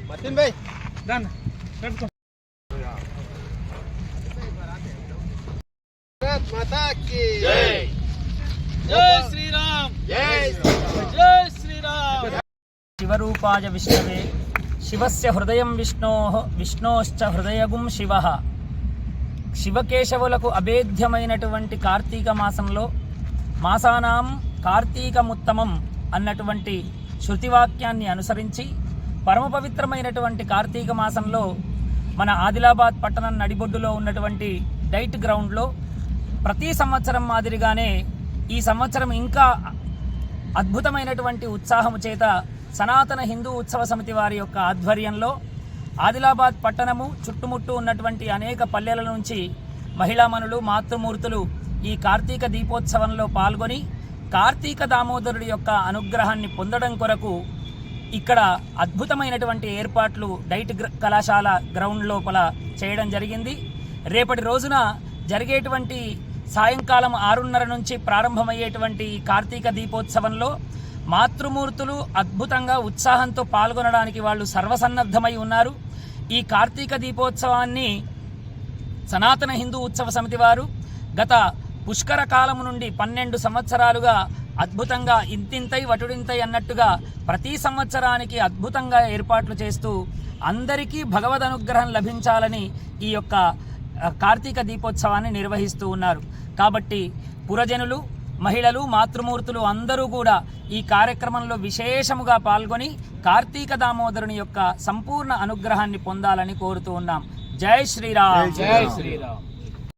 मतीन भाई डन माता की जय जय श्री राम जय जय श्री राम। शिवरूपाय विष्णवे शिवस्य हृदयं विष्णोः विष्णोश्च हृदयगुं शिवः। శివకేశవులకు అభేద్యమైనటువంటి కార్తీక మాసంలో మాసానాం కార్తీకముత్తమం అన్నటువంటి శృతివాక్యాన్ని అనుసరించి పరమ పవిత్రమైనటువంటి కార్తీక మాసంలో మన ఆదిలాబాద్ పట్టణం నడిబొడ్డులో ఉన్నటువంటి డైట్ గ్రౌండ్లో ప్రతి సంవత్సరం మాదిరిగానే ఈ సంవత్సరం ఇంకా అద్భుతమైనటువంటి ఉత్సాహము చేత సనాతన హిందూ ఉత్సవ సమితి వారి యొక్క ఆధ్వర్యంలో ఆదిలాబాద్ పట్టణము చుట్టుముట్టు ఉన్నటువంటి అనేక పల్లెల నుంచి మహిళామణులు మాతృమూర్తులు ఈ కార్తీక దీపోత్సవంలో పాల్గొని కార్తీక దామోదరుడి యొక్క అనుగ్రహాన్ని పొందడం కొరకు ఇక్కడ అద్భుతమైనటువంటి ఏర్పాట్లు డైట్ కళాశాల గ్రౌండ్ లోపల చేయడం జరిగింది. రేపటి రోజున జరిగేటువంటి సాయంకాలం 6:30 నుంచి ప్రారంభమయ్యేటువంటి ఈ కార్తీక దీపోత్సవంలో మాతృమూర్తులు అద్భుతంగా ఉత్సాహంతో పాల్గొనడానికి వాళ్ళు సర్వసన్నద్ధమై ఉన్నారు. ఈ కార్తీక దీపోత్సవాన్ని సనాతన హిందూ ఉత్సవ సమితి వారు గత పుష్కర కాలం నుండి 12 సంవత్సరాలుగా అద్భుతంగా ఇంతింతై వటుడింతై అన్నట్టుగా ప్రతి సంవత్సరానికి అద్భుతంగా ఏర్పాట్లు చేస్తూ అందరికీ భగవద్ అనుగ్రహం లభించాలని ఈ యొక్క కార్తీక దీపోత్సవాన్ని నిర్వహిస్తూ ఉన్నారు. కాబట్టి పురజనులు, మహిళలు, మాతృమూర్తులు అందరూ కూడా ఈ కార్యక్రమంలో విశేషముగా పాల్గొని కార్తీక దామోదరుని యొక్క సంపూర్ణ అనుగ్రహాన్ని పొందాలని కోరుతూ ఉన్నాం. జై శ్రీరామ్. జై శ్రీరామ్.